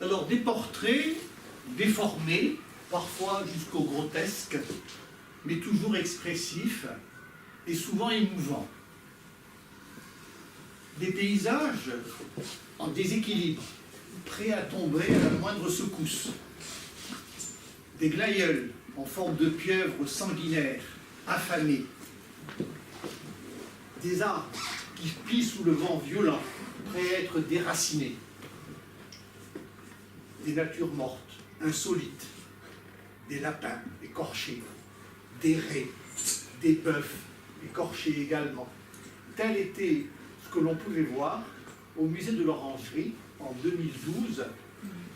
Alors, des portraits déformés, parfois jusqu'au grotesque, mais toujours expressifs et souvent émouvants. Des paysages en déséquilibre, prêts à tomber à la moindre secousse. Des glaïeuls en forme de pieuvres sanguinaires, affamés. Des arbres qui plient sous le vent violent, prêts à être déracinés. Des natures mortes, insolites. Des lapins écorchés, des raies, des bœufs écorchés également. Tel était ce que l'on pouvait voir au musée de l'Orangerie en 2012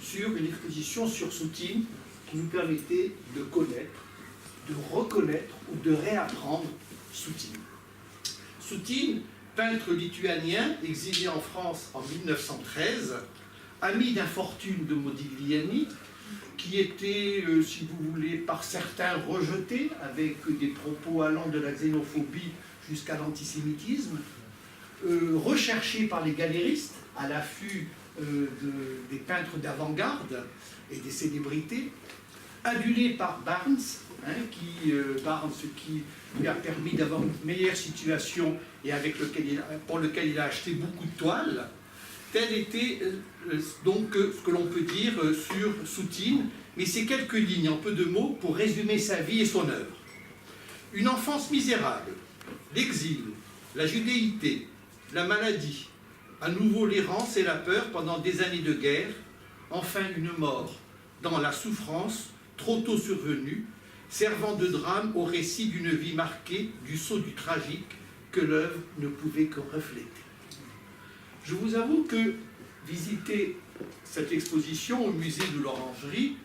sur une exposition sur Soutine qui nous permettait de connaître, de reconnaître ou de réapprendre Soutine. Soutine, peintre lituanien exilé en France en 1913, ami d'infortune de Modigliani, qui était, si vous voulez, par certains rejeté, avec des propos allant de la xénophobie jusqu'à l'antisémitisme, recherché par les galéristes à l'affût des peintres d'avant-garde et des célébrités, adulé par Barnes, Barnes qui lui a permis d'avoir une meilleure situation et pour lequel il a acheté beaucoup de toiles. Tel était donc ce que l'on peut dire sur Soutine, mais c'est quelques lignes en peu de mots pour résumer sa vie et son œuvre. Une enfance misérable, l'exil, la judéité, la maladie, à nouveau l'errance et la peur pendant des années de guerre, enfin une mort dans la souffrance trop tôt survenue, servant de drame au récit d'une vie marquée du sceau du tragique que l'œuvre ne pouvait que refléter. Je vous avoue que visiter cette exposition au musée de l'Orangerie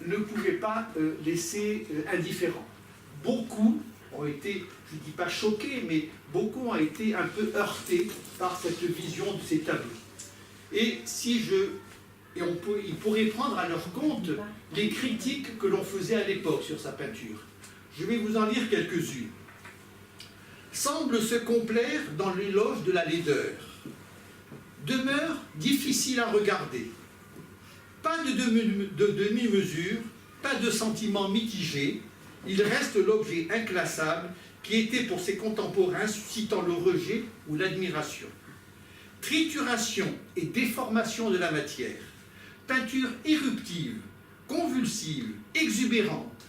ne pouvait pas laisser indifférent. Beaucoup ont été, je ne dis pas choqués, mais beaucoup ont été un peu heurtés par cette vision de ces tableaux. Et il pourrait prendre à leur compte les critiques que l'on faisait à l'époque sur sa peinture. Je vais vous en lire quelques-unes. Semble se complaire dans l'éloge de la laideur. Demeure difficile à regarder. Pas de demi-mesure, pas de sentiment mitigé. Il reste l'objet inclassable qui était pour ses contemporains suscitant le rejet ou l'admiration. Trituration et déformation de la matière. Peinture éruptive, convulsive, exubérante.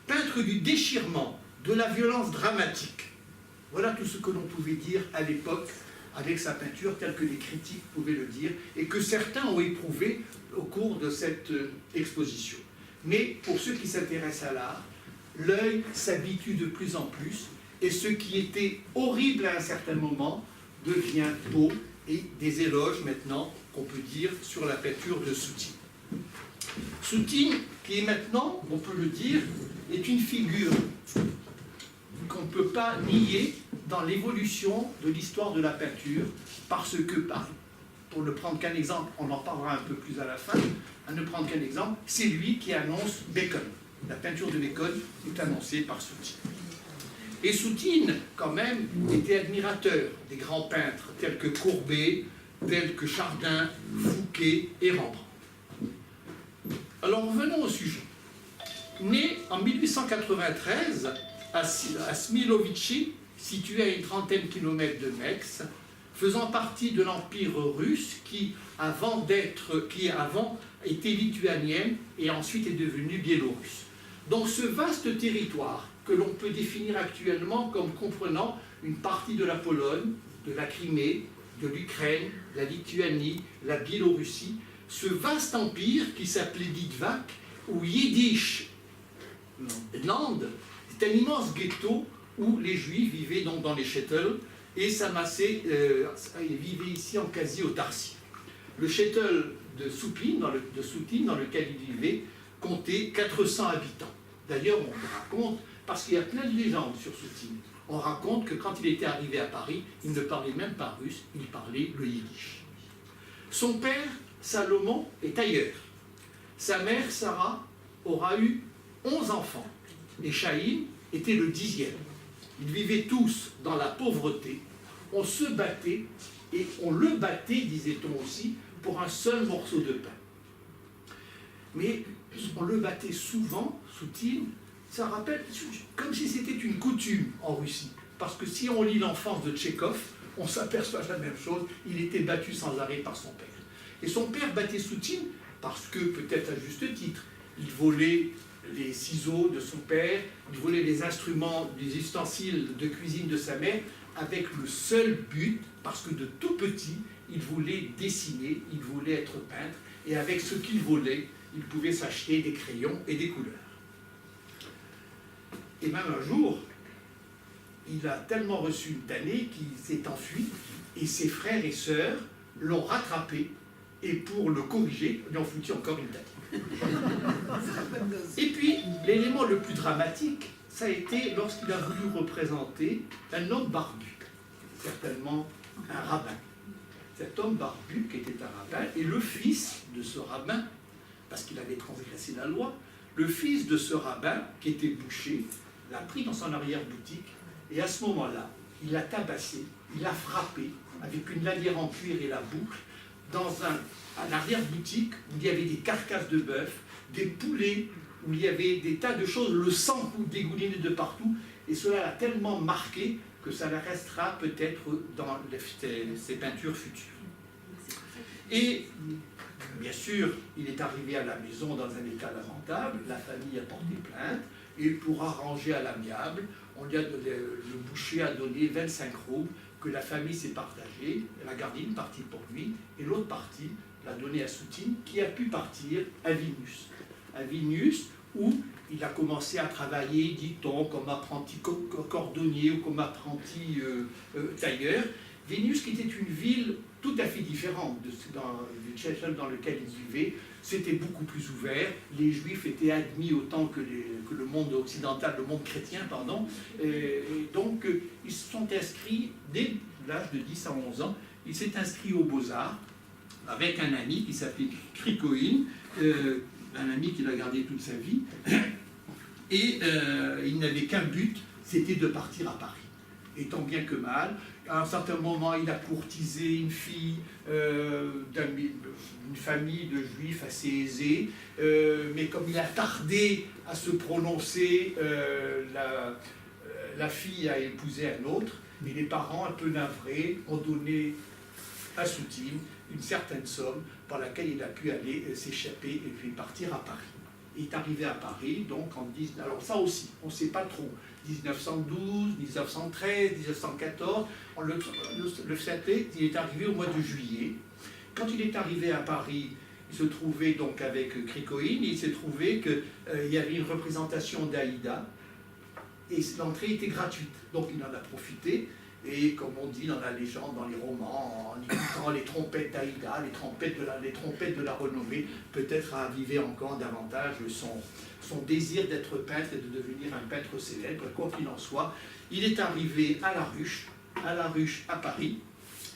Peintre du déchirement, de la violence dramatique. Voilà tout ce que l'on pouvait dire à l'époque avec sa peinture, telle que les critiques pouvaient le dire, et que certains ont éprouvé au cours de cette exposition. Mais pour ceux qui s'intéressent à l'art, l'œil s'habitue de plus en plus, et ce qui était horrible à un certain moment devient beau, et des éloges maintenant qu'on peut dire sur la peinture de Soutine. Soutine, qui est maintenant, on peut le dire, est une figure qu'on ne peut pas nier dans l'évolution de l'histoire de la peinture, parce que, pour ne prendre qu'un exemple, on en parlera un peu plus à la fin, à ne prendre qu'un exemple, c'est lui qui annonce Bacon. La peinture de Bacon est annoncée par Soutine. Et Soutine, quand même, était admirateur des grands peintres tels que Courbet, tels que Chardin, Fouquet et Rembrandt. Alors revenons au sujet. Né en 1893 à Smilovici, situé à une trentaine de kilomètres de Metz, faisant partie de l'Empire russe qui avant était lituanienne et ensuite est devenue biélorusse. Donc ce vaste territoire que l'on peut définir actuellement comme comprenant une partie de la Pologne, de la Crimée, de l'Ukraine, la Lituanie, la Biélorussie, ce vaste empire qui s'appelait Litvak ou Yiddish Land, c'est un immense ghetto où les Juifs vivaient donc dans les shtetls et s'amassaient, vivaient ici en quasi-autarcie. Le shtetl de Soutine, dans lequel il vivait, comptait 400 habitants. D'ailleurs, on raconte, parce qu'il y a plein de légendes sur Soutine, on raconte que quand il était arrivé à Paris, il ne parlait même pas russe, il parlait le yiddish. Son père, Salomon, est tailleur. Sa mère, Sarah, aura eu 11 enfants, et Chaim était le 10e. Ils vivaient tous dans la pauvreté, on se battait et on le battait, disait-on aussi, pour un seul morceau de pain. Mais on le battait souvent, Soutine, ça rappelle, comme si c'était une coutume en Russie. Parce que si on lit l'enfance de Tchekhov, on s'aperçoit de la même chose, il était battu sans arrêt par son père. Et son père battait Soutine parce que, peut-être à juste titre, il volait les ciseaux de son père, il volait les instruments, les ustensiles de cuisine de sa mère, avec le seul but, parce que de tout petit, il voulait dessiner, il voulait être peintre, et avec ce qu'il volait, il pouvait s'acheter des crayons et des couleurs. Et même un jour, il a tellement reçu une tannée qu'il s'est enfui, et ses frères et sœurs l'ont rattrapé, et pour le corriger, lui ont foutu encore une tannée. Et puis, l'élément le plus dramatique, ça a été lorsqu'il a voulu représenter un homme barbu, certainement un rabbin. Cet homme barbu, qui était un rabbin, et le fils de ce rabbin, parce qu'il avait transgressé la loi, le fils de ce rabbin, qui était boucher, l'a pris dans son arrière-boutique, et à ce moment-là, il l'a tabassé, il l'a frappé, avec une lanière en cuir et la boucle, dans un arrière-boutique où il y avait des carcasses de bœuf, des poulets, où il y avait des tas de choses, le sang dégoulinait de partout, et cela l'a tellement marqué que ça restera peut-être dans ses peintures futures. Et bien sûr, il est arrivé à la maison dans un état lamentable, la famille a porté plainte, et pour arranger à l'amiable, le boucher a donné 25 roubles que la famille s'est partagée, elle a gardé une partie pour lui, et l'autre partie l'a donnée à Soutine, qui a pu partir à Vilnius. À Vilnius, où il a commencé à travailler, dit-on, comme apprenti cordonnier ou comme apprenti tailleur. Vilnius, qui était une ville tout à fait différente du Tchétchène dans lequel il vivait, c'était beaucoup plus ouvert, les juifs étaient admis autant que le monde occidental, le monde chrétien, pardon, et donc ils se sont inscrits dès l'âge de 10 à 11 ans, il s'est inscrit aux Beaux-Arts avec un ami qui s'appelait Krikoïn, un ami qu'il a gardé toute sa vie, et il n'avait qu'un but, c'était de partir à Paris. Et tant bien que mal, à un certain moment, il a courtisé une fille d'une famille de juifs assez aisée, mais comme il a tardé à se prononcer, la fille a épousé un autre, et les parents, un peu navrés, ont donné à Soutine une certaine somme par laquelle il a pu aller s'échapper et puis partir à Paris. Il est arrivé à Paris, donc en 19... Alors ça aussi, on ne sait pas trop. 1912, 1913, 1914, le fait il est arrivé au mois de juillet. Quand il est arrivé à Paris, il se trouvait donc avec Krikoïn, il s'est trouvé qu'il y avait une représentation d'Aïda, et l'entrée était gratuite. Donc il en a profité, et comme on dit dans la légende, dans les romans, en écoutant les trompettes d'Aïda, les trompettes de la renommée, peut-être a avivé encore davantage son désir d'être peintre et de devenir un peintre célèbre. Quoi qu'il en soit, il est arrivé à la Ruche à Paris,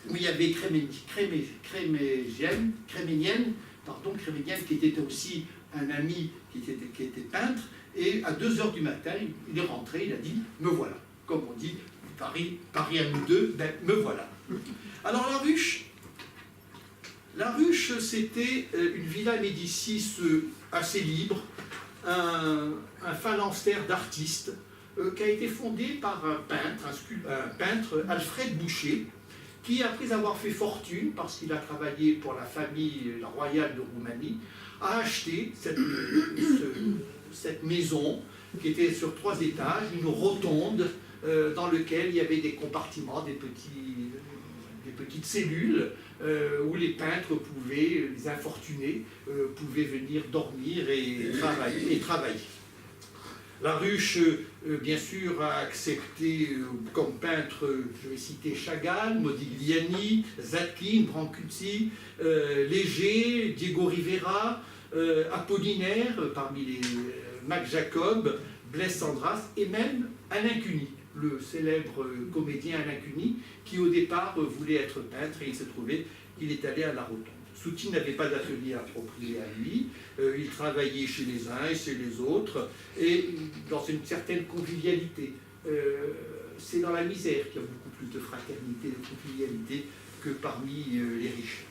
où il y avait Créménienne, qui était aussi un ami qui était peintre, et à 2 heures du matin, il est rentré, il a dit « me voilà ». Comme on dit, Paris à nous deux, ben me voilà. Alors la ruche, c'était une villa Médicis assez libre, un phalanstère d'artistes, qui a été fondé par un peintre, Alfred Boucher, qui, après avoir fait fortune, parce qu'il a travaillé pour la famille royale de Roumanie, a acheté cette maison qui était sur 3 étages, une rotonde dans laquelle il y avait des compartiments, des petites cellules où les peintres pouvaient, les infortunés, pouvaient venir dormir et travailler. La Ruche, bien sûr, a accepté comme peintre, je vais citer Chagall, Modigliani, Zadkine, Brancusi, Léger, Diego Rivera, Apollinaire, parmi les Mac Jacob, Blaise Cendrasse, et même Alain Cuny, le célèbre comédien Alain Cuny, qui au départ voulait être peintre, et il s'est trouvé qu'il est allé à la Rotonde. Soutine n'avait pas d'atelier approprié à lui, il travaillait chez les uns et chez les autres, et dans une certaine convivialité. C'est dans la misère qu'il y a beaucoup plus de fraternité, de convivialité, que parmi les riches.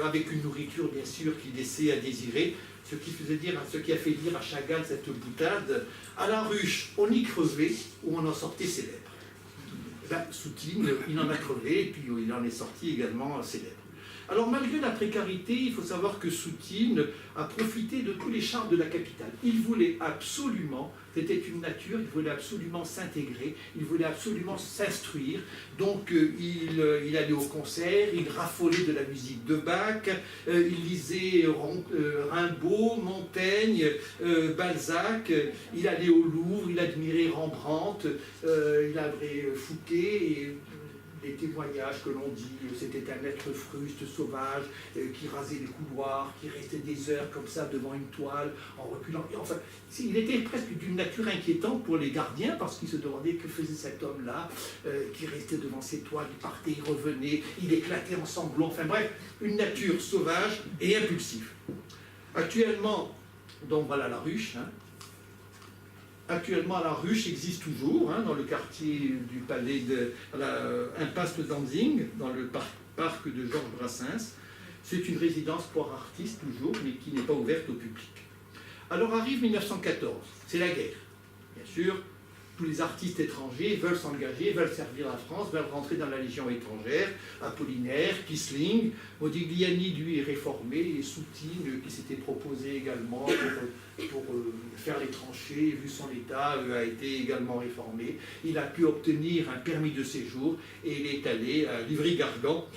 Avec une nourriture, bien sûr, qui laissait à désirer, ce qui a fait dire à Chagall cette boutade, à la ruche, on y crevait ou on en sortait célèbre. Soutine, il en a crevé et puis il en est sorti également célèbre. Alors malgré la précarité, il faut savoir que Soutine a profité de tous les charmes de la capitale. Il voulait absolument, c'était une nature, il voulait absolument s'intégrer, il voulait absolument s'instruire. Donc il allait au concert, il raffolait de la musique de Bach, il lisait Rimbaud, Montaigne, Balzac, il allait au Louvre, il admirait Rembrandt, il admirait Fouquet et les témoignages que l'on dit, c'était un être fruste, sauvage, qui rasait les couloirs, qui restait des heures comme ça devant une toile, en reculant. Et enfin, il était presque d'une nature inquiétante pour les gardiens, parce qu'ils se demandaient que faisait cet homme-là, qui restait devant ses toiles, il partait, il revenait, il éclatait en sanglots, enfin bref, une nature sauvage et impulsive. Actuellement, donc voilà la ruche, hein. Actuellement, la ruche existe toujours, hein, dans le quartier du palais de impasse de Danzig, dans le parc de Georges Brassens. C'est une résidence pour artistes toujours, mais qui n'est pas ouverte au public. Alors arrive 1914, c'est la guerre. Bien sûr, tous les artistes étrangers veulent s'engager, veulent servir la France, veulent rentrer dans la Légion étrangère. Apollinaire, Quisling, Modigliani, lui, est réformé, et Soutine, qui s'était proposé également pour faire les tranchées, vu son état, a été également réformé. Il a pu obtenir un permis de séjour, et il est allé à Livry-Gargan,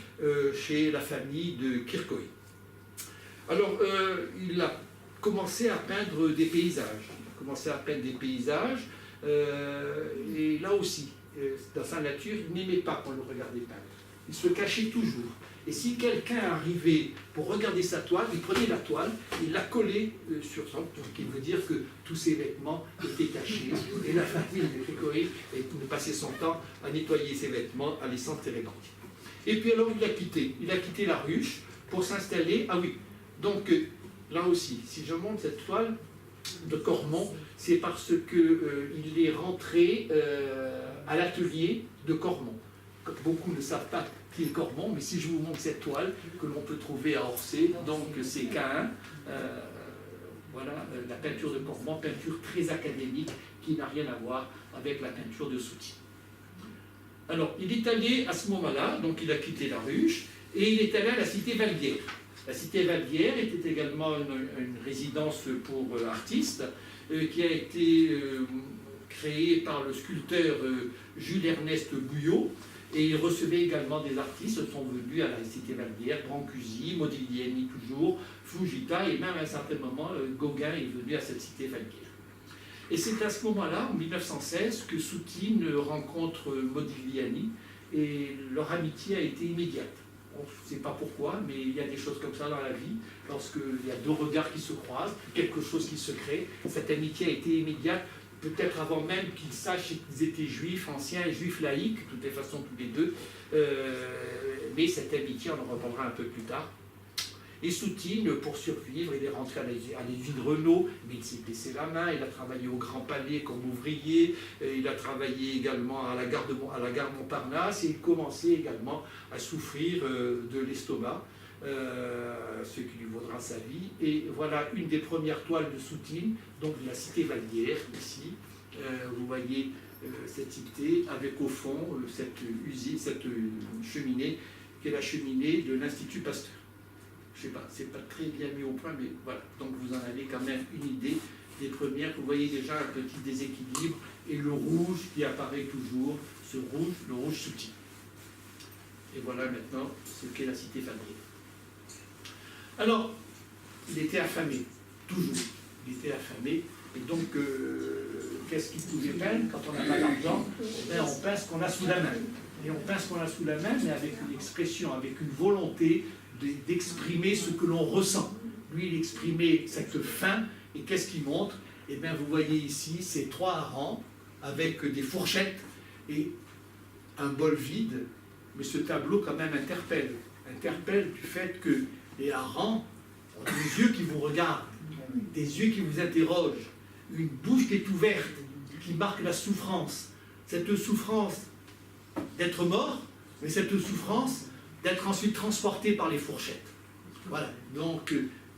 chez la famille de Kirchhoff. Alors, il a commencé à peindre des paysages. Et là aussi, dans sa nature, il n'aimait pas qu'on le regardait peindre. Il se cachait toujours. Et si quelqu'un arrivait pour regarder sa toile, il prenait la toile, il la collait sur son... Donc il veut dire que tous ses vêtements étaient cachés. Et la famille de Kirchhoff passait son temps à nettoyer ses vêtements, à les s'enterrer dans. Et puis alors il a quitté la ruche pour s'installer... Ah oui, donc là aussi, si je montre cette toile de Cormont, c'est parce qu'il est rentré à l'atelier de Cormont. Beaucoup ne savent pas qui est Cormont, mais si je vous montre cette toile que l'on peut trouver à Orsay, donc c'est Caïn, voilà la peinture de Cormont, peinture très académique qui n'a rien à voir avec la peinture de Soutine. Alors, il est allé à ce moment-là, donc il a quitté la ruche, et il est allé à la cité Vallière. La cité Vallière était également une résidence pour artistes qui a été créée par le sculpteur Jules-Ernest Guyot, et il recevait également des artistes qui sont venus à la cité Vallière, Brancusi, Modigliani toujours, Fujita, et même à un certain moment, Gauguin est venu à cette cité Vallière. Et c'est à ce moment-là, en 1916, que Soutine rencontre Modigliani, et leur amitié a été immédiate. On ne sait pas pourquoi, mais il y a des choses comme ça dans la vie. Lorsqu'il y a deux regards qui se croisent, quelque chose qui se crée, cette amitié a été immédiate, peut-être avant même qu'ils sachent qu'ils étaient juifs, anciens et juifs laïcs, de toutes les façons tous les deux. Mais cette amitié, on en reparlera un peu plus tard. Et Soutine, pour survivre, il est rentré à l'usine Renault, mais il s'est blessé la main, il a travaillé au Grand Palais comme ouvrier, il a travaillé également à la gare Montparnasse, et il commençait également à souffrir de l'estomac, ce qui lui vaudra sa vie. Et voilà une des premières toiles de Soutine, donc de la cité Vallière, ici. Vous voyez cette cité, avec au fond cette usine, cette cheminée, qui est la cheminée de l'Institut Pasteur. Je ne sais pas, c'est pas très bien mis au point, mais voilà. Donc vous en avez quand même une idée des premières. Vous voyez déjà un petit déséquilibre et le rouge qui apparaît toujours, ce rouge, le rouge Soutine. Et voilà maintenant ce qu'est la cité Vallière. Alors, il était affamé, toujours. Il était affamé. Et donc, qu'est-ce qu'il pouvait peindre quand on n'a pas d'argent? On peint ce qu'on a sous la main. Et on peint ce qu'on a sous la main, mais avec une expression, avec une volonté d'exprimer ce que l'on ressent. Lui, il exprimait cette faim, et qu'est-ce qu'il montre? Eh bien, vous voyez ici ces trois harengs avec des fourchettes et un bol vide, mais ce tableau quand même interpelle du fait que les harengs ont des yeux qui vous regardent, des yeux qui vous interrogent, une bouche qui est ouverte, qui marque la souffrance. Cette souffrance d'être mort, mais cette souffrance d'être ensuite transporté par les fourchettes. Voilà, donc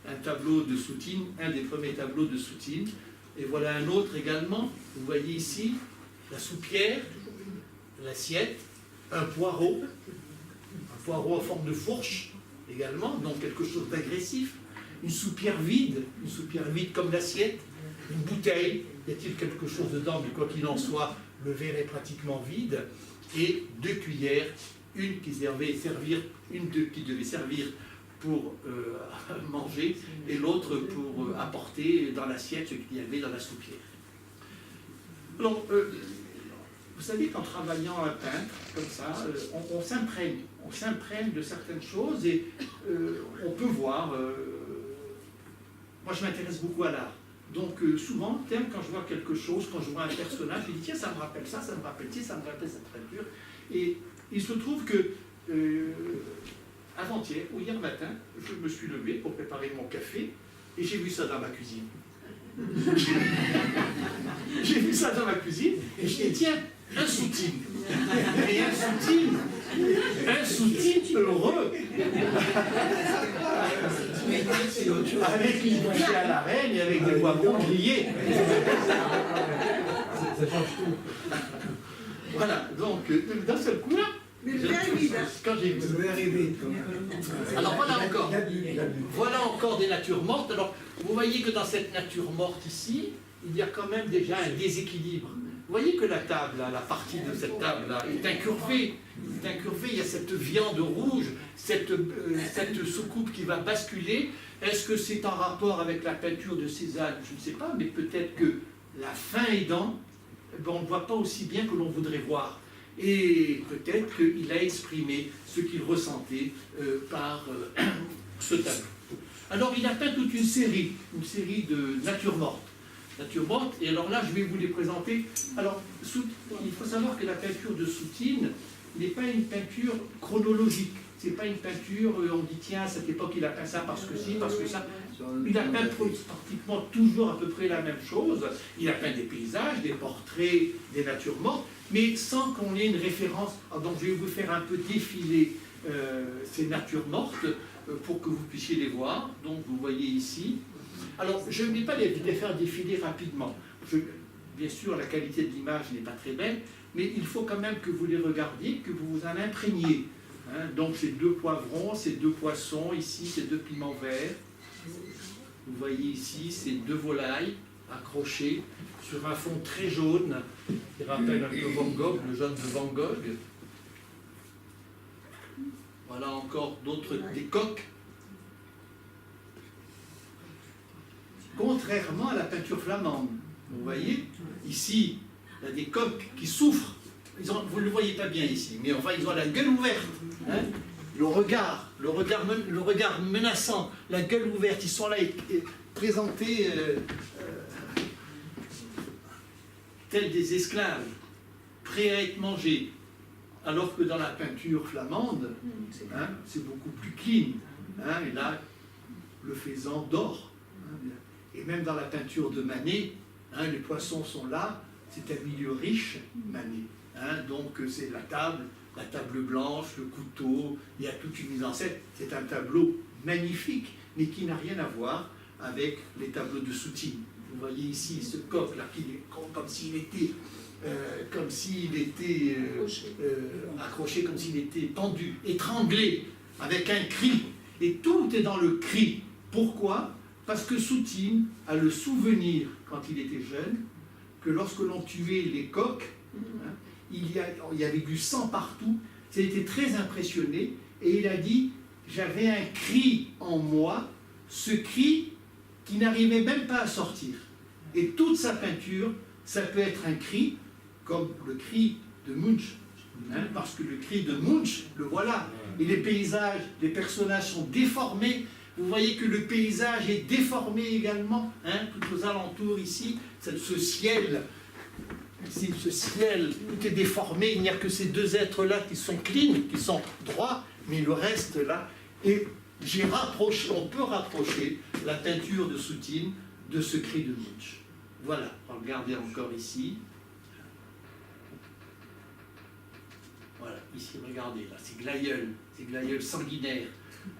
un tableau de Soutine, un des premiers tableaux de Soutine. Et voilà un autre également, vous voyez ici, la soupière, l'assiette, un poireau en forme de fourche également, donc quelque chose d'agressif, une soupière vide comme l'assiette, une bouteille, y a-t-il quelque chose dedans, mais quoi qu'il en soit, le verre est pratiquement vide, et 2 cuillères, une qui devait servir pour manger, et l'autre pour apporter dans l'assiette ce qu'il y avait dans la soupière. Alors, vous savez qu'en travaillant un peintre, comme ça, on s'imprègne de certaines choses, et on peut voir, moi je m'intéresse beaucoup à l'art, donc souvent, quand je vois quelque chose, quand je vois un personnage, je dis tiens, ça me rappelle ça, ça me rappelle ci, ça me rappelle cette peinture, et il se trouve que avant-hier ou hier matin, je me suis levé pour préparer mon café et j'ai vu ça dans ma cuisine. J'ai vu ça dans ma cuisine et je dis tiens, un Soutine. Et un Soutine heureux. Avec une bouchée à la reine et avec des poivrons grillés. Ça change tout. Voilà, donc d'un seul coup là. Mais le verre est vide. Quand j'ai vu. Le verre est vide. Alors voilà encore des natures mortes. Alors vous voyez que dans cette nature morte ici, il y a quand même déjà un déséquilibre. Vous voyez que la table, là, la partie de cette table-là, est incurvée. Il y a cette viande rouge, cette soucoupe qui va basculer. Est-ce que c'est en rapport avec la peinture de Cézanne? Je ne sais pas, mais peut-être que la fin aidant, on ne voit pas aussi bien que l'on voudrait voir. Et peut-être qu'il a exprimé ce qu'il ressentait par ce tableau. Alors il a peint toute une série de natures mortes. Et alors là, je vais vous les présenter. Alors, il faut savoir que la peinture de Soutine n'est pas une peinture chronologique. C'est pas une peinture, on dit tiens, à cette époque il a peint ça parce que si, parce que ça. Il a peint pratiquement toujours à peu près la même chose. Il a peint des paysages, des portraits, des natures mortes, mais sans qu'on ait une référence. Donc je vais vous faire un peu défiler ces natures mortes pour que vous puissiez les voir. Donc vous voyez ici. Alors je ne vais pas les faire défiler rapidement. Bien sûr, la qualité de l'image n'est pas très belle, mais il faut quand même que vous les regardiez, que vous vous en imprégniez. Hein, donc ces 2 poivrons, ces 2 poissons, ici ces 2 piments verts. Vous voyez ici ces 2 volailles accrochées sur un fond très jaune, qui rappelle un peu Van Gogh, le jaune de Van Gogh. Voilà encore des coques. Contrairement à la peinture flamande, vous voyez, ici, il y a des coques qui souffrent. Vous ne le voyez pas bien ici, mais enfin, ils ont la gueule ouverte. Hein, le regard menaçant, la gueule ouverte, ils sont là présentés tels des esclaves, prêts à être mangés. Alors que dans la peinture flamande, hein, c'est beaucoup plus clean. Hein, et là, le faisan dort. Hein, et même dans la peinture de Manet, hein, les poissons sont là, c'est un milieu riche, Manet. Hein, donc c'est la table blanche, le couteau, il y a toute une mise en scène. C'est un tableau magnifique, mais qui n'a rien à voir avec les tableaux de Soutine. Vous voyez ici ce coq-là, qui est comme s'il était, accroché, comme s'il était pendu, étranglé, avec un cri. Et tout est dans le cri. Pourquoi? Parce que Soutine a le souvenir, quand il était jeune, que lorsque l'on tuait les coqs, hein, il y avait du sang partout. Il était très impressionné et il a dit « J'avais un cri en moi, ce cri qui n'arrivait même pas à sortir. » Et toute sa peinture, ça peut être un cri, comme le cri de Munch. Hein, parce que le cri de Munch, le voilà. Et les paysages, les personnages sont déformés. Vous voyez que le paysage est déformé également, hein, tout aux alentours ici, ce ciel. Ici, ce ciel, tout est déformé, il n'y a que ces 2 êtres-là qui sont clean, qui sont droits, mais le reste là. Et on peut rapprocher la peinture de Soutine de ce cri de Munch. Voilà, regardez encore ici. Voilà, ici, regardez, là, c'est Glaïeul, ces glaïeuls sanguinaires,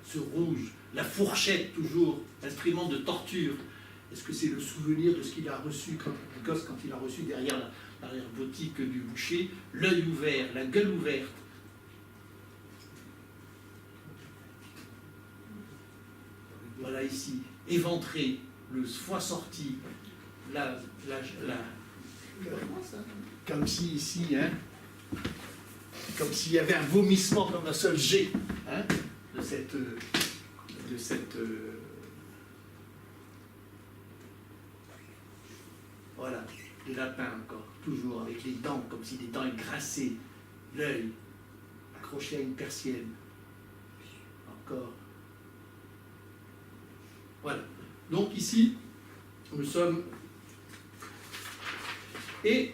ce rouge, la fourchette toujours, instrument de torture. Est-ce que c'est le souvenir de ce qu'il a reçu quand il a reçu derrière l'arrière-boutique du boucher, l'œil ouvert, la gueule ouverte? Voilà ici, éventré, le foie sorti, comme si ici, hein, comme s'il y avait un vomissement comme un seul jet, hein, de cette voilà, les lapins encore, toujours avec les dents, comme si les dents écrasées, l'œil accroché à une persienne, encore. Voilà. Donc ici, nous sommes... Et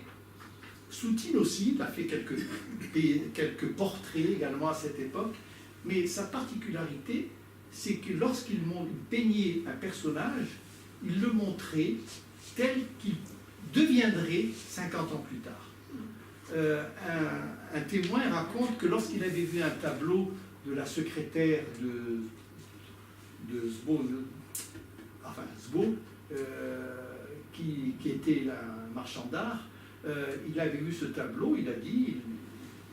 Soutine aussi, il a fait quelques portraits également à cette époque, mais sa particularité, c'est que lorsqu'il peignait un personnage, il le montrait tel qu'il deviendrait 50 ans plus tard. Un témoin raconte que lorsqu'il avait vu un tableau de la secrétaire de Sbo, qui était un marchand d'art, il avait vu ce tableau, il a dit, il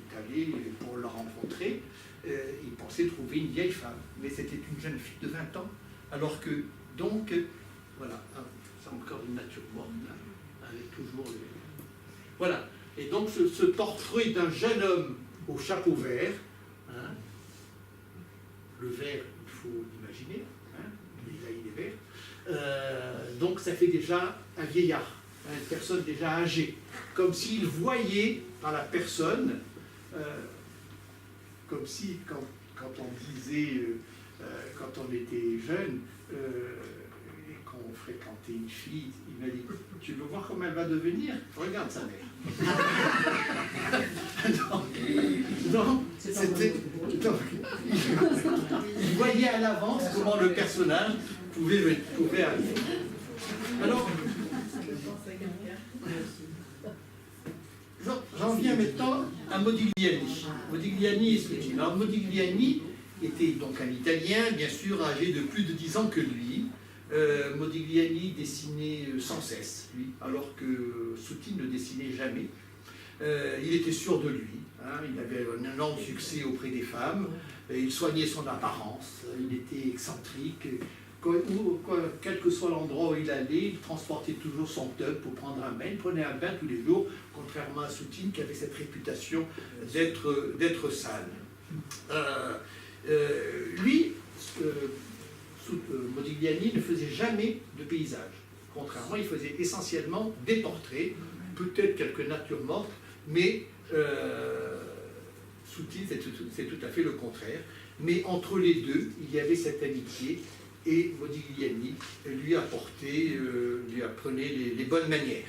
est allé pour le rencontrer, il pensait trouver une vieille femme, mais c'était une jeune fille de 20 ans, alors que, donc, voilà, c'est encore une nature morte, là, avec toujours... Voilà, et donc ce portrait d'un jeune homme au chapeau vert, hein, le vert, il faut l'imaginer, hein, il est vert, donc ça fait déjà un vieillard, une personne déjà âgée, comme s'il voyait par la personne, comme si quand on disait, quand on était jeune, et qu'on fréquentait une fille, il m'a dit, tu veux voir comment elle va devenir? Regarde sa mère. non, c'était... Il voyait à l'avance comment le personnage pouvait arriver. Alors, j'en viens maintenant à Modigliani. Modigliani et Soutine. Alors Modigliani était donc un Italien, bien sûr, âgé de plus de 10 ans que lui. Modigliani dessinait sans cesse, lui, alors que Soutine ne dessinait jamais. Il était sûr de lui, hein, il avait un énorme succès auprès des femmes, il soignait son apparence, il était excentrique. Quel que soit l'endroit où il allait, il transportait toujours son tub pour prendre un bain. Il prenait un bain tous les jours, contrairement à Soutine qui avait cette réputation d'être sale. Lui, Modigliani ne faisait jamais de paysage. Contrairement, il faisait essentiellement des portraits, peut-être quelques natures mortes, mais Soutine, c'est tout à fait le contraire. Mais entre les deux, il y avait cette amitié. Et Modigliani lui apprenait les bonnes manières.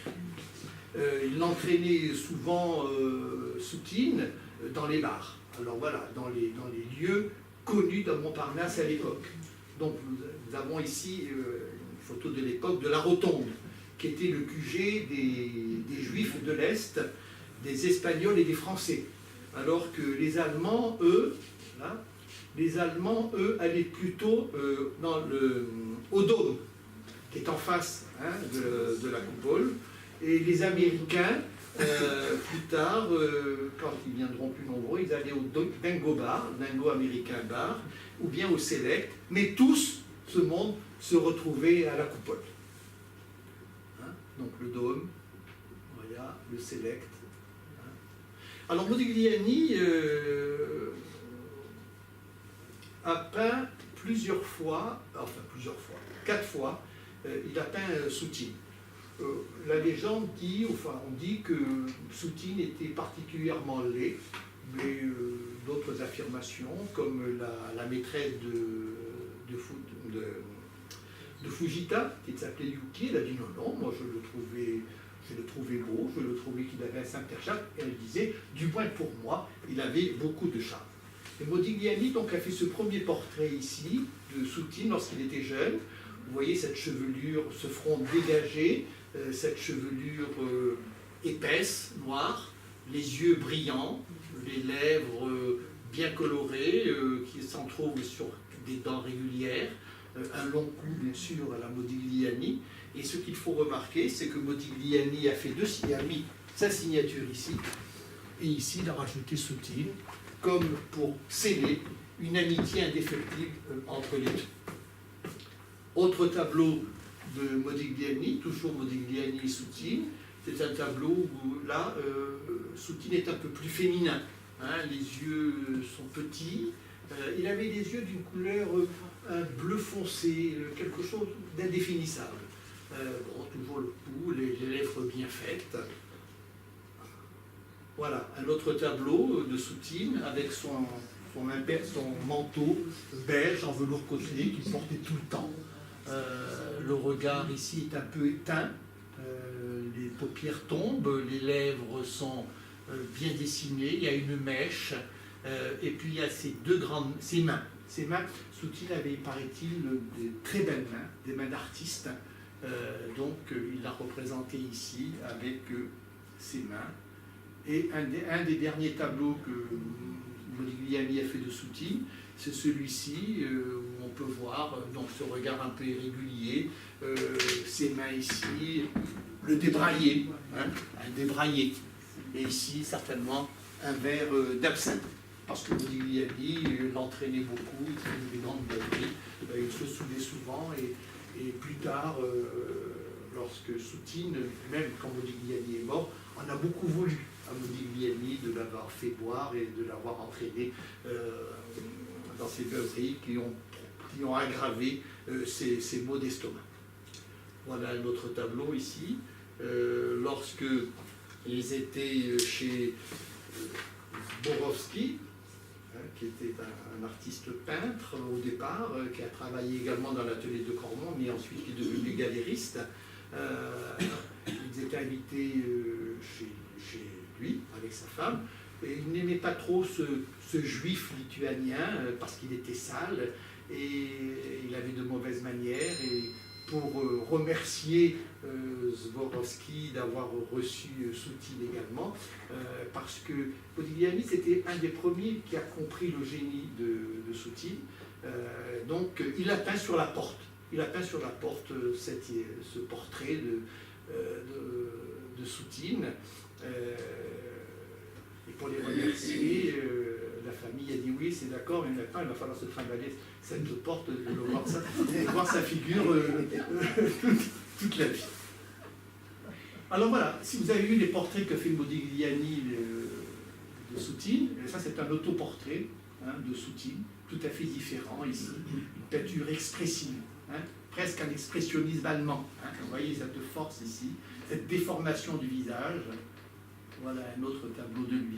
Il entraînait souvent Soutine dans les bars. Alors voilà, dans les lieux connus de Montparnasse à l'époque. Donc nous avons ici une photo de l'époque de la Rotonde, qui était le QG des Juifs de l'Est, des Espagnols et des Français. Alors que les Allemands, eux, là, allaient plutôt au dôme, qui est en face, hein, de la coupole. Et les Américains, plus tard, quand ils viendront plus nombreux, ils allaient au Dingo Bar, Dingo American Bar, ou bien au Select. Mais tous, ce monde, se retrouvait à la coupole. Hein, donc le dôme, voilà, le Select. Hein. Alors Modigliani... a peint plusieurs fois, 4 fois, il a peint Soutine. La légende dit, on dit que Soutine était particulièrement laid, mais d'autres affirmations, comme la maîtresse de Fujita, qui s'appelait Yuki, elle a dit non, moi je le trouvais beau, je le trouvais qu'il avait un certain charme, et elle disait, du moins pour moi, il avait beaucoup de charme. Et Modigliani donc, a fait ce premier portrait ici de Soutine lorsqu'il était jeune. Vous voyez cette chevelure, ce front dégagé, cette chevelure épaisse, noire, les yeux brillants, les lèvres bien coloré, qui s'en trouve sur des dents régulières, un long cou bien sûr à la Modigliani. Et ce qu'il faut remarquer, c'est que Modigliani a mis sa signature ici, et ici il a rajouté Soutine, comme pour sceller une amitié indéfectible entre les deux. Autre tableau de Modigliani, toujours Modigliani et Soutine. C'est un tableau où là, Soutine est un peu plus féminin. Hein, les yeux sont petits. Il avait des yeux d'une couleur un bleu foncé, quelque chose d'indéfinissable. Bon, toujours le cou, les lèvres bien faites. Voilà, un autre tableau de Soutine avec son manteau beige en velours côtelé qu'il portait tout le temps. Le regard ici est un peu éteint, les paupières tombent, les lèvres sont bien dessinées, il y a une mèche, et puis il y a ses mains. Ses mains, Soutine avait, paraît-il, des très belles mains, des mains d'artiste, donc il l'a représenté ici avec ses mains. Et un des derniers tableaux que Modigliani a fait de Soutine, c'est celui-ci où on peut voir donc ce regard un peu irrégulier, ses mains ici, le débraillé, hein, un débraillé, et ici certainement un verre d'absinthe, parce que Modigliani l'entraînait beaucoup, il faisait des grandes beuveries, il se saoulait souvent, et plus tard, lorsque Soutine, même quand Modigliani est mort, on a beaucoup voulu à Modigliani de l'avoir fait boire et de l'avoir entraîné dans ces beuveries qui ont aggravé ces maux d'estomac. Voilà un autre tableau ici. Lorsque ils étaient chez Zborowski, qui était un artiste peintre au départ, qui a travaillé également dans l'atelier de Cormont, mais ensuite qui est devenu galériste. Ils étaient invités chez lui, avec sa femme, et il n'aimait pas trop ce juif lituanien parce qu'il était sale et il avait de mauvaises manières. Et pour remercier Zborowski d'avoir reçu Soutine également, parce que Modigliani c'était un des premiers qui a compris le génie de Soutine, donc il a peint sur la porte. Il a peint sur la porte ce portrait de Soutine. Et pour les remercier, la famille a dit oui, c'est d'accord, mais maintenant il va falloir se trimballer cette porte, voir sa figure toute la vie. Alors voilà, si vous avez vu les portraits que fait Modigliani de Soutine, ça c'est un autoportrait de Soutine, tout à fait différent ici, une peinture expressive, presque un expressionnisme allemand. Vous voyez cette force ici, cette déformation du visage. Voilà un autre tableau de lui,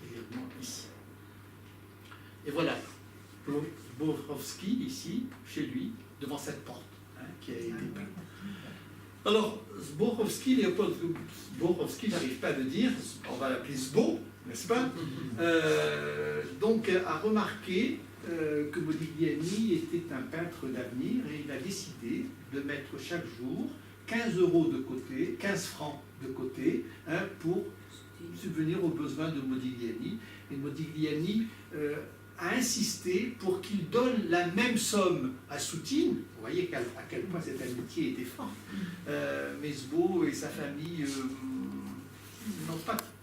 également ici. Et voilà, Zborowski ici, chez lui, devant cette porte qui a été peinte. Alors, Zborowski, Léopold Zborowski, j'arrive pas à le dire, on va l'appeler Zbo, n'est-ce pas donc, a remarqué que Modigliani était un peintre d'avenir et il a décidé de mettre chaque jour 15 € de côté, 15 francs de côté, pour subvenir aux besoins de Modigliani. Et Modigliani a insisté pour qu'il donne la même somme à Soutine. Vous voyez à quel point cette amitié était forte. Mais Zbo et sa famille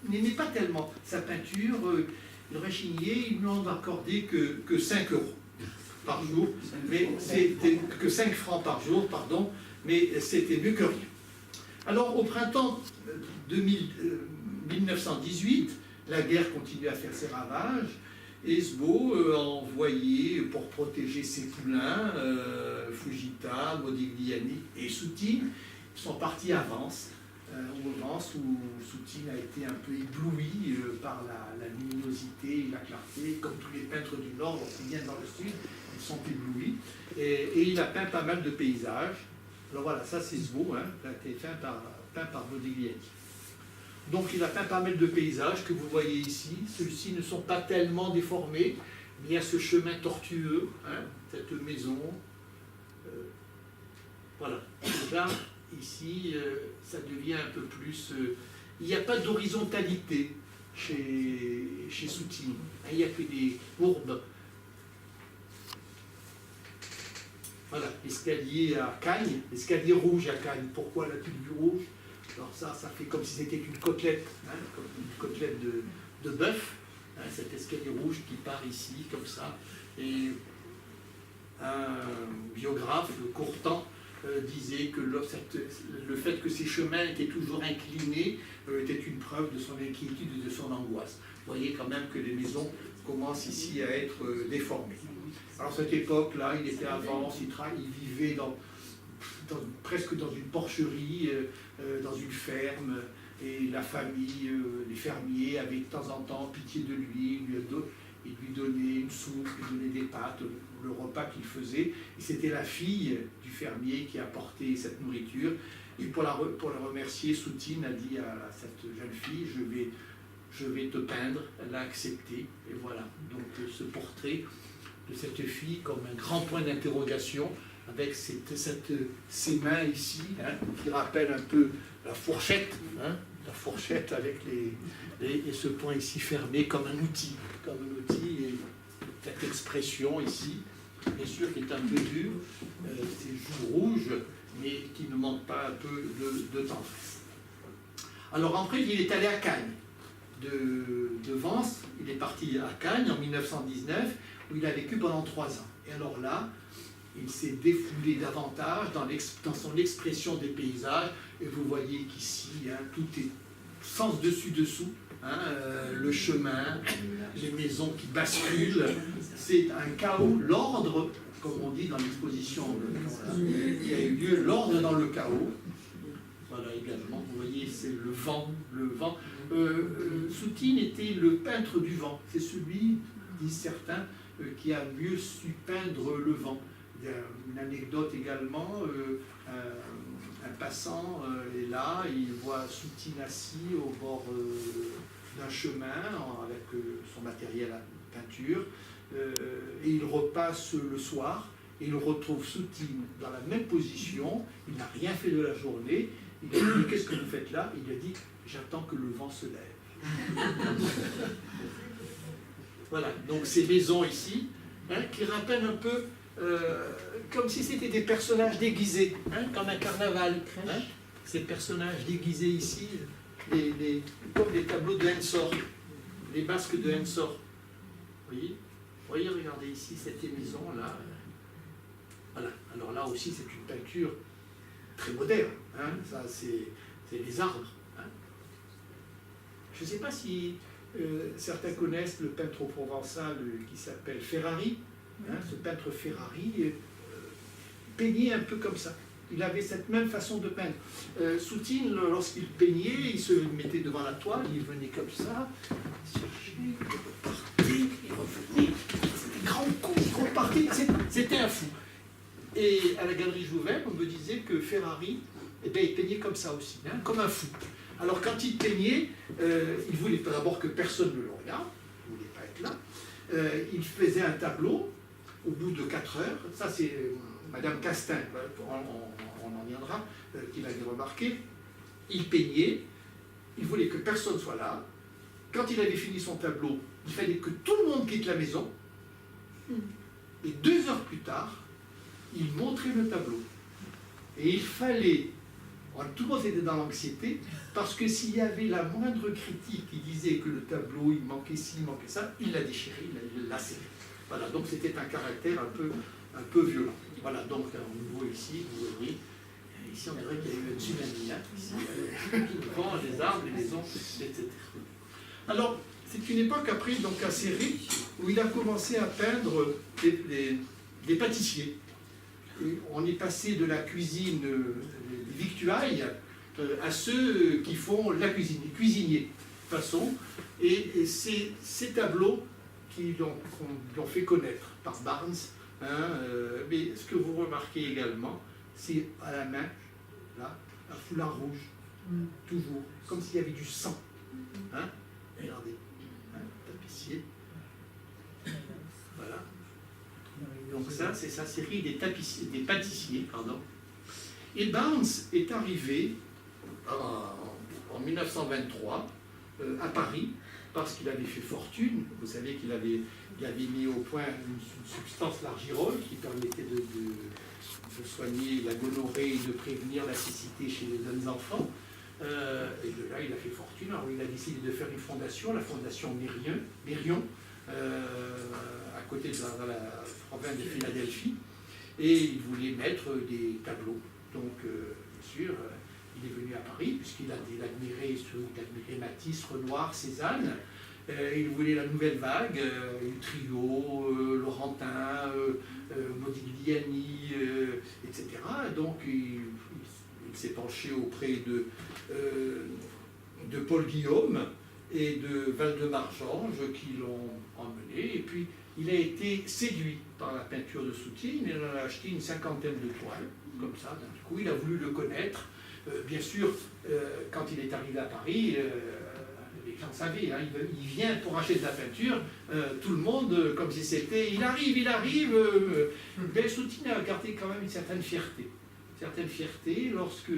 n'aimaient pas tellement sa peinture. Ils rechignaient, ils ne lui ont accordé que 5 € par jour, mais c'était que 5 francs par jour, pardon, mais c'était mieux que rien. Alors au printemps 1918, la guerre continue à faire ses ravages, et Zbo a envoyé pour protéger ses poulains, Fujita, Modigliani et Soutine, ils sont partis à Vence, où Soutine a été un peu ébloui par la luminosité et la clarté, comme tous les peintres du Nord, lorsqu'ils viennent dans le Sud, ils sont éblouis, et il a peint pas mal de paysages. Alors voilà, ça c'est Zbo, qui a été peint par Modigliani. Donc il a peint pas mal de paysages que vous voyez ici. Ceux-ci ne sont pas tellement déformés, mais il y a ce chemin tortueux, cette maison. Voilà. Là, ici, ça devient un peu plus... il n'y a pas d'horizontalité. chez Soutine. Il n'y a que des courbes. Voilà, l'escalier à Cagnes, l'escalier rouge à Cagnes. Pourquoi la tube rouge? Alors ça fait comme si c'était une côtelette, comme une côtelette de bœuf, cet escalier rouge qui part ici, comme ça. Et un biographe, Courtant, disait que le fait que ces chemins étaient toujours inclinés était une preuve de son inquiétude et de son angoisse. Vous voyez quand même que les maisons commencent ici à être déformées. Alors cette époque-là, il était à Vence, il vivait presque dans une porcherie, dans une ferme, et la famille, les fermiers avaient de temps en temps pitié de lui, ils lui donnaient une soupe, lui donnaient des pâtes, le repas qu'il faisait. Et c'était la fille du fermier qui apportait cette nourriture. Et pour la remercier, Soutine a dit à cette jeune fille, je vais te peindre. Elle a accepté. Et voilà, donc ce portrait de cette fille comme un grand point d'interrogation, avec ces mains ici, qui rappellent un peu la fourchette avec et ce point ici fermé comme un outil, et cette expression ici, bien sûr, qui est un peu dure, ces joues rouges, mais qui ne manque pas un peu de tendresse. Alors après, il est allé à Cagnes, de Vence, il est parti à Cagnes en 1919, où il a vécu pendant 3 ans. Et alors là, il s'est défoulé davantage dans son expression des paysages, et vous voyez qu'ici, tout est sens dessus-dessous, le chemin, les maisons qui basculent, c'est un chaos, l'ordre, comme on dit dans l'exposition, il y a eu lieu, l'ordre dans le chaos. Voilà également, vous voyez, c'est le vent. Soutine était le peintre du vent, c'est celui, disent certains, qui a mieux su peindre le vent. Il y a une anecdote également, un passant est là, il voit Soutine assis au bord d'un chemin avec son matériel à peinture, et il repasse le soir, et il retrouve Soutine dans la même position, il n'a rien fait de la journée, il a dit « Qu'est-ce que vous faites là ?» Il a dit « J'attends que le vent se lève. » Voilà, donc ces maisons ici, qui rappellent un peu comme si c'était des personnages déguisés, comme un carnaval. Ces personnages déguisés ici, comme les tableaux de Ensor, les masques de Ensor. Vous voyez, regardez ici cette maison-là. Voilà, alors là aussi c'est une peinture très moderne. Ça, c'est les arbres. Je ne sais pas si certains connaissent le peintre provençal qui s'appelle Ferrari. Ce peintre Ferrari peignait un peu comme ça. Il avait cette même façon de peindre. Soutine, lorsqu'il peignait, il se mettait devant la toile, il venait comme ça, il cherchait, il repartait, il revenait, c'était grand coup, il repartait, c'était un fou. Et à la galerie Jouvel, on me disait que Ferrari, il peignait comme ça aussi, comme un fou. Alors quand il peignait, il voulait d'abord que personne ne le regarde, il ne voulait pas être là. Il faisait un tableau au bout de 4 heures. Ça c'est Madame Castin, on en viendra, qui l'avait remarqué. Il peignait, il voulait que personne soit là. Quand il avait fini son tableau, il fallait que tout le monde quitte la maison. Et 2 heures plus tard, il montrait le tableau. Et il fallait... Tout le monde était dans l'anxiété, parce que s'il y avait la moindre critique qui disait que le tableau, il manquait ci, il manquait ça, il l'a déchiré, il l'a lacéré. Voilà, donc c'était un caractère un peu violent. Voilà, donc on voit ici, vous voyez, ici on dirait qu'il y a eu un tsunami, ici, le vent, les arbres, les maisons, etc. Alors, c'est une époque après, donc assez riche, où il a commencé à peindre des pâtissiers. Et on est passé de la cuisine des victuailles à ceux qui font la cuisine, les cuisiniers, de façon. Et c'est ces tableaux qui l'ont fait connaître par Barnes. Mais ce que vous remarquez également, c'est à la main, là, un foulard rouge, toujours, comme s'il y avait du sang. Regardez, tapissier. Voilà. Donc ça, c'est sa série des pâtissiers, pardon. Et Barnes est arrivé en 1923 à Paris, parce qu'il avait fait fortune. Vous savez qu'il avait mis au point une substance, l'argirol, qui permettait de soigner la gonorrhée et de prévenir la cécité chez les jeunes enfants. Et de là, il a fait fortune. Alors, il a décidé de faire une fondation, la fondation Mérion, à côté de la province de Philadelphie. Et il voulait mettre des tableaux. Donc, bien sûr, il est venu à Paris, puisqu'il admirait Matisse, Renoir, Cézanne. Il voulait la nouvelle vague, Trio, Laurentin, Modigliani, etc. Donc, il s'est penché auprès de Paul Guillaume et de Valdemar-Georges qui l'ont emmené. Et puis, il a été séduit par la peinture de Soutine. Il en a acheté une 50aine de toiles, comme ça, d'un coup. Il a voulu le connaître. Bien sûr, quand il est arrivé à Paris, les gens savaient, hein, il vient pour acheter de la peinture, tout le monde, comme si c'était, il arrive. Mais Soutine a gardé quand même une certaine fierté. Lorsque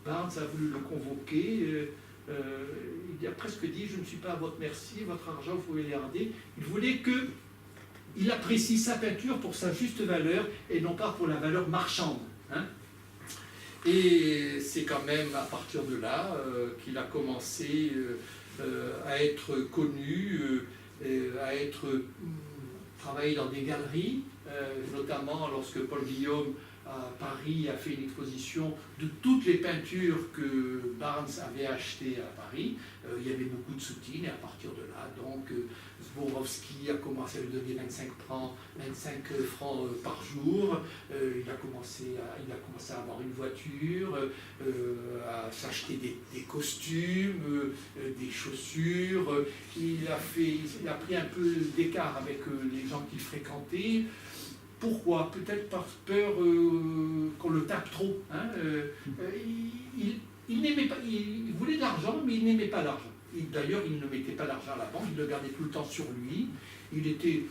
Barnes a voulu le convoquer, il a presque dit, je ne suis pas à votre merci, votre argent, vous pouvez les garder. Il voulait qu'il apprécie sa peinture pour sa juste valeur et non pas pour la valeur marchande. Hein. Et c'est quand même à partir de là qu'il a commencé à être connu, à travailler dans des galeries, notamment lorsque Paul Guillaume à Paris a fait une exposition de toutes les peintures que Barnes avait achetées à Paris. Il y avait beaucoup de Soutine, et à partir de là, donc, Zborowski a commencé à lui donner 25 francs par jour. Il a commencé à avoir une voiture, à s'acheter des costumes, des chaussures. Il a pris un peu d'écart avec les gens qu'il fréquentait. Pourquoi? Peut-être par peur qu'on le tape trop. Hein. Il n'aimait pas, il voulait de l'argent, mais il n'aimait pas l'argent. D'ailleurs, il ne mettait pas l'argent à la banque, il le gardait tout le temps sur lui. Il était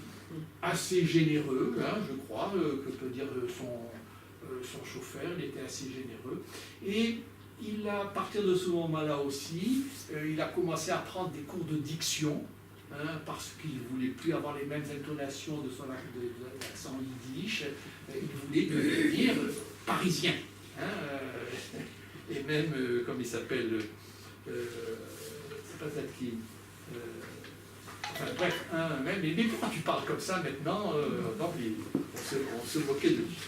assez généreux, hein, je crois, que peut dire son chauffeur, il était assez généreux. Et à partir de ce moment-là aussi, il a commencé à prendre des cours de diction. Hein, parce qu'il ne voulait plus avoir les mêmes intonations de l'accent yiddish, il voulait devenir parisien. Hein, et même, comme il s'appelle, c'est pas Zadkine. Enfin bref, mais pourquoi tu parles comme ça maintenant on se moquait de lui.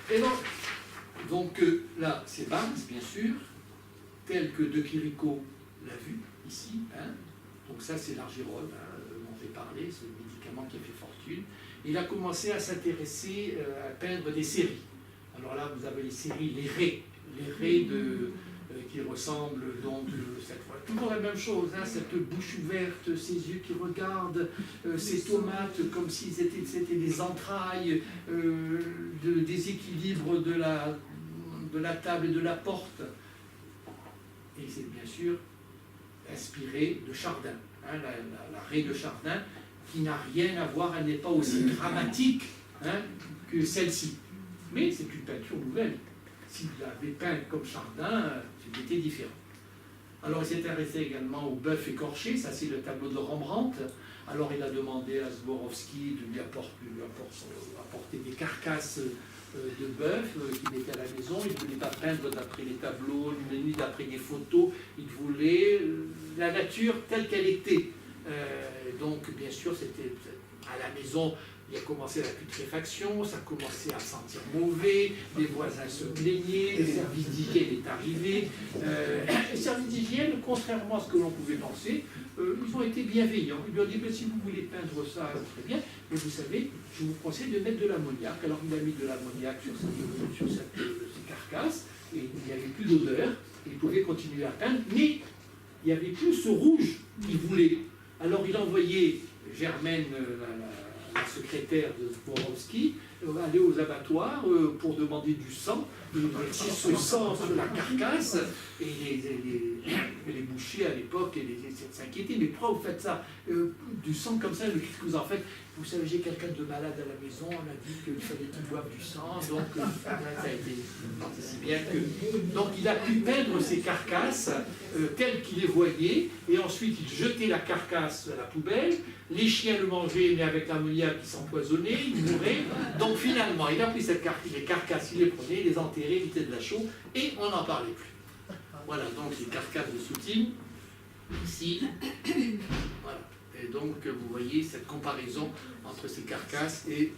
Et donc là, c'est Barnes, bien sûr, tel que De Chirico l'a vu. Ici, hein. Donc ça c'est l'argirol, hein, dont j'ai parlé, ce médicament qui a fait fortune. Il a commencé à s'intéresser à peindre des séries. Alors là vous avez les séries, les raies qui ressemblent donc cette fois toujours la même chose, hein, cette bouche ouverte, ces yeux qui regardent, ces tomates comme si c'était des entrailles, de déséquilibre de la table et de la porte. Et c'est bien sûr inspirée de Chardin, hein, la raie de Chardin, qui n'a rien à voir, elle n'est pas aussi dramatique, hein, que celle-ci. Mais c'est une peinture nouvelle. S'il l'avait peint comme Chardin, c'était différent. Alors il s'est intéressé également au bœuf écorché, ça c'est le tableau de Rembrandt. Alors il a demandé à Zborowski de lui apporter des carcasses de bœuf qu'il mettait à la maison. Il ne voulait pas peindre d'après les tableaux, ni d'après des photos. Il voulait la nature telle qu'elle était. Donc bien sûr, c'était à la maison, il a commencé la putréfaction, ça commençait à sentir mauvais, les voisins se plaignaient, les services d'hygiène est arrivé. Les services d'hygiène, contrairement à ce que l'on pouvait penser, ils ont été bienveillants. Ils lui ont dit, mais si vous voulez peindre ça, très bien, mais vous savez, je vous conseille de mettre de l'ammoniac. Alors il a mis de l'ammoniac sur ces carcasses, et il n'y avait plus d'odeur, il pouvait continuer à peindre, mais il n'y avait plus ce rouge qu'il voulait. Alors il a envoyé Germaine, la secrétaire de Zborowski, aller aux abattoirs pour demander du sang. Il versait ce sang sur la carcasse, et les bouchers à l'époque s'inquiétaient. Mais pourquoi vous faites ça? Du sang comme ça, qu'est-ce que vous en faites? vous savez, j'ai quelqu'un de malade à la maison, on a dit qu'il fallait qu'il boive du sang, donc ça a été si bien que... Donc il a pu peindre ces carcasses telles qu'il les voyait, et ensuite il jetait la carcasse à la poubelle, les chiens le mangeaient, mais avec l'ammoniaque ils s'empoisonnaient, ils mouraient. Donc finalement, il a pris les carcasses, il les prenait, il les enterrait, il était de la chaux, et on n'en parlait plus. Voilà, donc les carcasses de Soutine, ici, voilà. Et donc, vous voyez cette comparaison entre ces carcasses et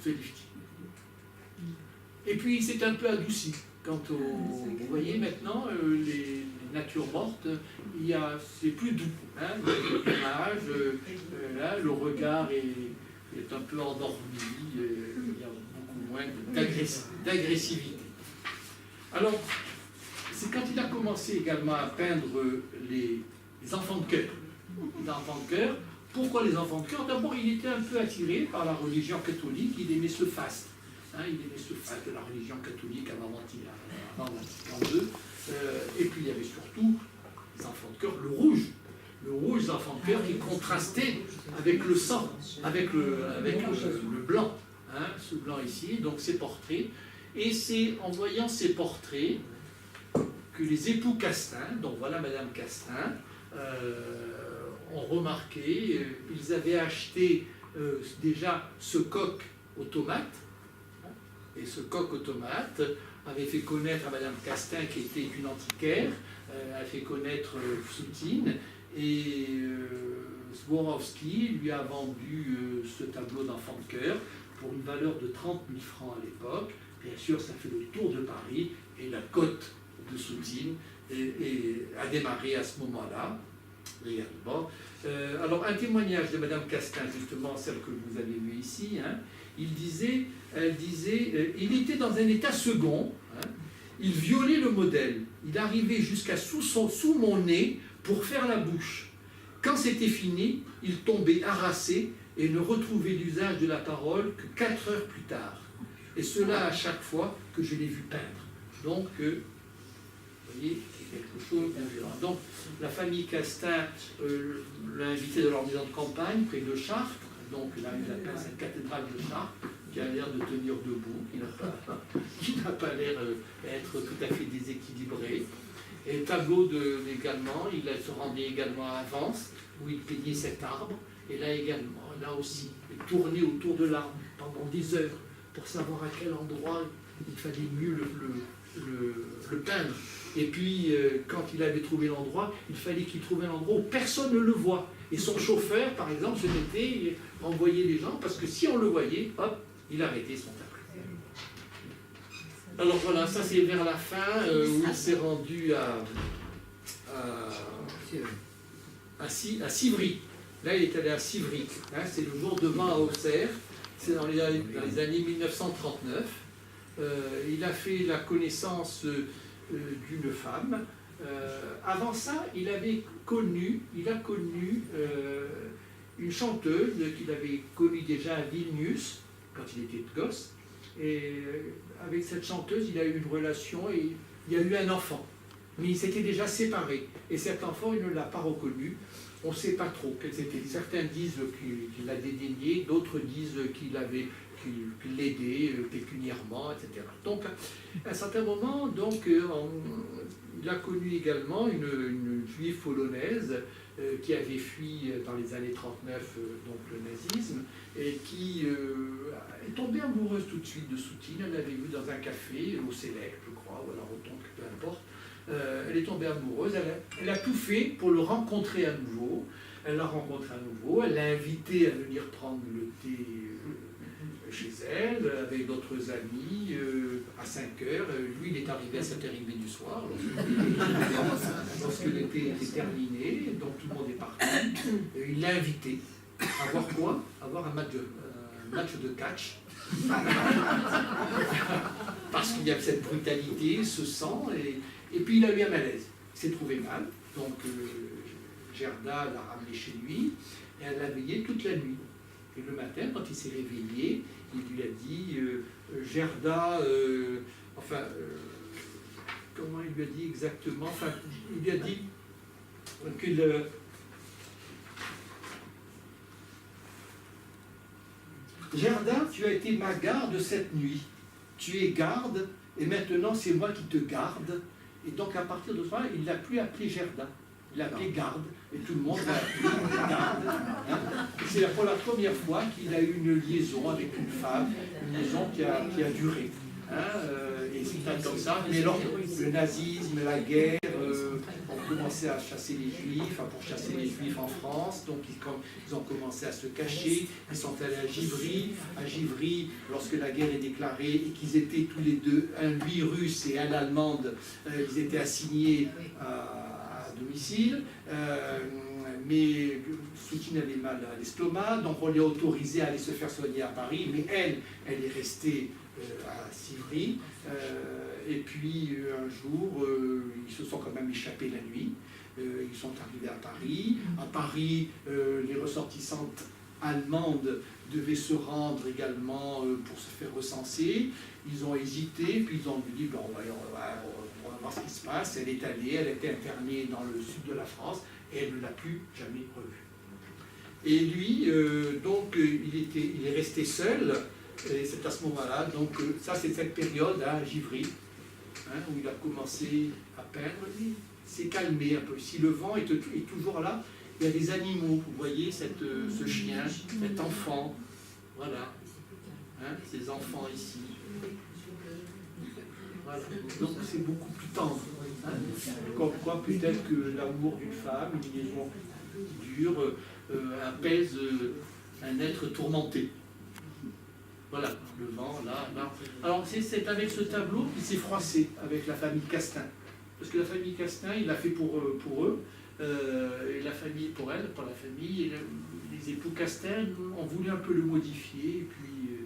ce lifting. Et puis, c'est un peu adouci. Vous voyez maintenant, les natures mortes, c'est plus doux. Hein, l'image, là, le regard est un peu endormi, il y a beaucoup moins d'agressivité. Alors, c'est quand il a commencé également à peindre les enfants de cœur. Les enfants de cœur. Pourquoi les enfants de cœur? D'abord, il était un peu attiré par la religion catholique, il aimait ce faste. Hein, il aimait ce faste de la religion catholique avant Vatican II. Et puis, il y avait surtout les enfants de cœur, le rouge des enfants de cœur qui contrastait avec le sang, avec le blanc. Hein, ce blanc ici, donc ces portraits. Et c'est en voyant ces portraits que les époux Castin, donc voilà Madame Castin, ont remarqué, ils avaient acheté déjà ce coq aux tomates, et ce coq aux tomates avait fait connaître à Madame Castin, qui était une antiquaire, a fait connaître Soutine, et Swarovski lui a vendu ce tableau d'enfant de cœur pour une valeur de 30 000 francs à l'époque. Bien sûr, ça fait le tour de Paris, et la cote de Soutine a démarré à ce moment-là. Réellement. Alors, un témoignage de Madame Castin, justement, celle que vous avez vue ici, hein, elle disait, il était dans un état second, hein, il violait le modèle, il arrivait jusqu'à sous mon nez pour faire la bouche. Quand c'était fini, il tombait harassé et ne retrouvait l'usage de la parole que 4 heures plus tard. Et cela à chaque fois que je l'ai vu peindre. Donc, vous voyez, quelque chose de violent. Donc, la famille Castin l'a invité dans leur maison de campagne, près de Chartres. Donc, il a peint cette cathédrale de Chartres, qui a l'air de tenir debout, qui n'a pas l'air d'être tout à fait déséquilibré. Et tableau également, il se rendait également à Vence, où il peignait cet arbre. Et là également, là aussi, il tournait autour de l'arbre pendant des heures pour savoir à quel endroit il fallait mieux le peindre. Et puis, quand il avait trouvé l'endroit, il fallait qu'il trouve un endroit où personne ne le voit. Et son chauffeur, par exemple, se mettait, envoyait les gens, parce que si on le voyait, hop, il arrêtait son tableau. Alors voilà, ça c'est vers la fin, où il s'est rendu à Civry. Là, il est allé à Civry. Hein, c'est le jour de vent à Auxerre. C'est dans les années 1939. Il a fait la connaissance d'une femme. Avant ça, il a connu une chanteuse qu'il avait connue déjà à Vilnius, quand il était gosse. Et avec cette chanteuse, il a eu une relation et il y a eu un enfant. Mais ils s'étaient déjà séparés. Et cet enfant, il ne l'a pas reconnu. On ne sait pas trop quels étaient. Certains disent qu'il l'a dédaigné, d'autres disent qu'il l'aidait pécuniairement, etc. Donc, à un certain moment, donc, il a connu également une juive polonaise qui avait fui dans les années 39 donc le nazisme, et qui est tombée amoureuse tout de suite de Soutine. Elle l'avait vu dans un café, au Select, je crois, ou à la Rotonde, peu importe. Elle est tombée amoureuse, elle a tout fait pour le rencontrer à nouveau. Elle l'a rencontré à nouveau, elle l'a invité à venir prendre le thé chez elle, avec d'autres amis, à 5 heures. Lui, il est arrivé à 7h30 du soir, lorsque le thé était terminé, donc tout le monde est parti. Il l'a invité à voir quoi? À voir un match de catch. Parce qu'il y a cette brutalité, ce sang, et puis il a eu un malaise. Il s'est trouvé mal, donc Gerda l'a ramené chez lui, et elle l'a veillé toute la nuit. Et le matin, quand il s'est réveillé, il lui a dit, Gerda, comment il lui a dit exactement? Enfin, il lui a dit que Gerda, tu as été ma garde cette nuit. Tu es garde, et maintenant c'est moi qui te garde. Et donc à partir de ça, il ne l'a plus appelé Gerda. Il l'a appelé garde. Et tout le monde l'a appelé garde. Hein. C'est pour la première fois qu'il a eu une liaison avec une femme, une liaison qui a duré. Hein, et c'est comme ça. Mais alors, le nazisme, la guerre, ont commencé à chasser les juifs, pour chasser les juifs en France. Donc ils ont commencé à se cacher. Ils sont allés à Givry. À Givry, lorsque la guerre est déclarée et qu'ils étaient tous les deux, un lui russe et un allemande, ils étaient assignés à domicile. Mais Soutine avait mal à l'estomac, donc on l'a autorisé à aller se faire soigner à Paris. Mais elle est restée à Civry, et puis un jour, ils se sont quand même échappés la nuit, ils sont arrivés à Paris. À Paris, les ressortissantes allemandes devaient se rendre également pour se faire recenser. Ils ont hésité, puis ils ont dit, bon, on va voir ce qui se passe. Elle est allée, elle a été internée dans le sud de la France, et elle ne l'a plus jamais revue. Et lui, donc, il est resté seul. Et c'est à ce moment-là, donc ça c'est cette période à Givry, hein, où il a commencé à peindre. Il s'est calmé un peu. Si le vent est toujours là, il y a des animaux, vous voyez ce chien, cet enfant, voilà, hein, ces enfants ici. Voilà. Donc c'est beaucoup plus tendre. Hein. Comme quoi peut-être que l'amour d'une femme, une liaison qui dure, apaise un être tourmenté. Voilà, le vent, là. Alors c'est avec ce tableau qu'il s'est froissé avec la famille Castin. Parce que la famille Castin, il l'a fait pour eux, et la famille pour elle, pour la famille. Et les époux Castin ont voulu un peu le modifier, et puis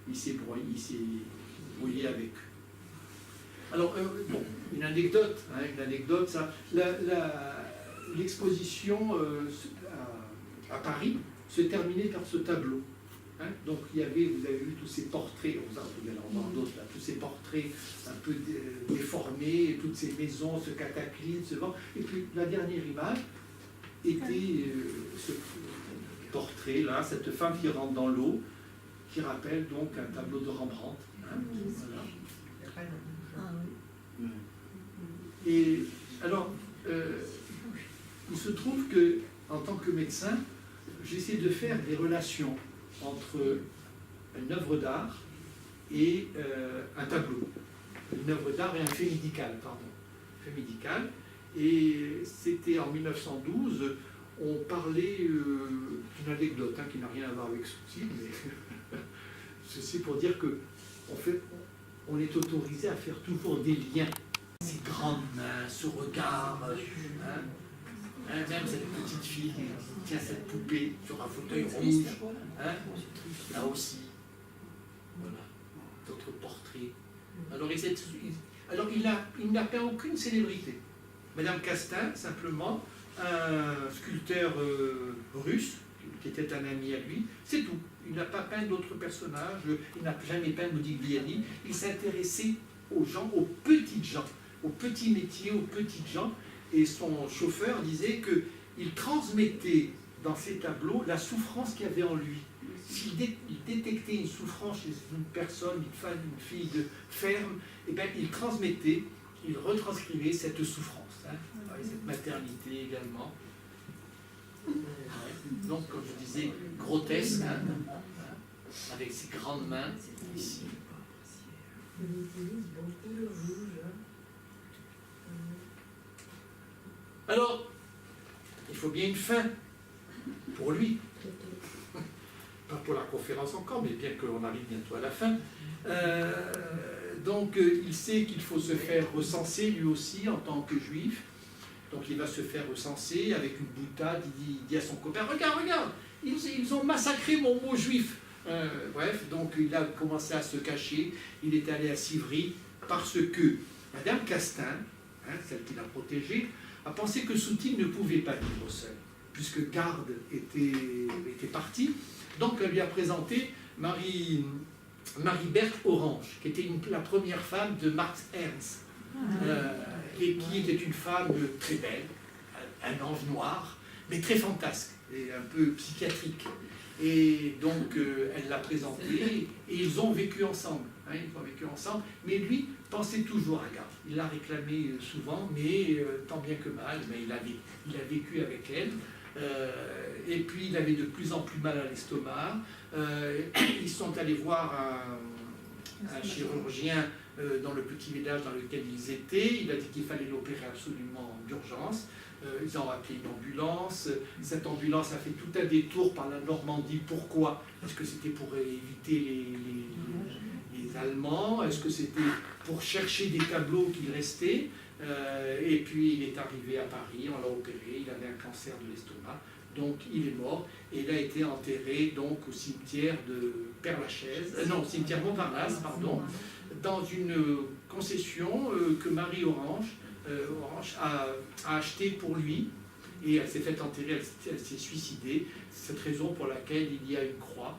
il s'est brouillé avec eux. Alors, bon, une anecdote, ça. L'exposition à Paris se terminait par ce tableau. Hein, donc vous avez vu tous ces portraits, vous allez en voir d'autres là, tous ces portraits un peu déformés, toutes ces maisons, ce cataclysme, ce vent. Et puis la dernière image était ce portrait là, cette femme qui rentre dans l'eau, qui rappelle donc un tableau de Rembrandt. Hein, voilà. Et alors, il se trouve que en tant que médecin, j'essaie de faire des relations entre une œuvre d'art et un tableau. Une œuvre d'art et un fait médical, pardon. Fait médical. Et c'était en 1912, on parlait d'une anecdote qui n'a rien à voir avec ceci, mais ceci pour dire que on est autorisé à faire toujours des liens. Ces grandes mains, ce regard, même cette petite fille qui tient cette poupée sur un fauteuil rouge, là aussi, voilà, d'autres portraits. Alors il n'a peint aucune célébrité. Madame Castin, simplement, un sculpteur russe, qui était un ami à lui, c'est tout. Il n'a pas peint d'autres personnages, il n'a jamais peint Modigliani. Il s'intéressait aux gens, aux petites gens, aux petits métiers, aux petites gens. Et son chauffeur disait qu'il transmettait dans ses tableaux la souffrance qu'il y avait en lui. S'il détectait une souffrance chez une personne, une femme, une fille de ferme, eh bien, il transmettait, il retranscrivait cette souffrance, cette maternité également. Ouais. Donc, comme je disais, grotesque, avec ses grandes mains ici. Alors, il faut bien une fin pour lui. Pas pour la conférence encore, mais bien qu'on arrive bientôt à la fin. Donc, il sait qu'il faut se faire recenser lui aussi en tant que juif. Donc, il va se faire recenser avec une boutade. Il dit à son copain, regarde, ils ont massacré mon mot juif. Bref, donc il a commencé à se cacher. Il est allé à Civry parce que Madame Castin, celle qui l'a protégée, a pensé que Soutine ne pouvait pas vivre seul, puisque Garde était partie. Donc elle lui a présenté Marie-Berthe Orange, qui était la première femme de Marx Ernst, et qui était une femme très belle, un ange noir, mais très fantasque et un peu psychiatrique. Et donc, elle l'a présenté, et ils ont vécu ensemble. Ils ont vécu ensemble, mais lui pensait toujours à Agathe. Il l'a réclamé souvent, mais tant bien que mal, mais il a vécu avec elle. Et puis, il avait de plus en plus mal à l'estomac. Ils sont allés voir un chirurgien dans le petit village dans lequel ils étaient. Il a dit qu'il fallait l'opérer absolument d'urgence. Ils ont appelé une ambulance. Cette ambulance a fait tout un détour par la Normandie. Pourquoi? Est-ce que c'était pour éviter les Allemands? Est-ce que c'était pour chercher des tableaux qui restaient? Et puis il est arrivé à Paris, on l'a opéré, il avait un cancer de l'estomac, donc il est mort. Et il a été enterré donc au cimetière de Père-Lachaise, non, cimetière Montparnasse, pardon, dans une concession que Marie Orange a acheté pour lui, et elle s'est fait enterrer, elle s'est suicidée. C'est cette raison pour laquelle il y a une croix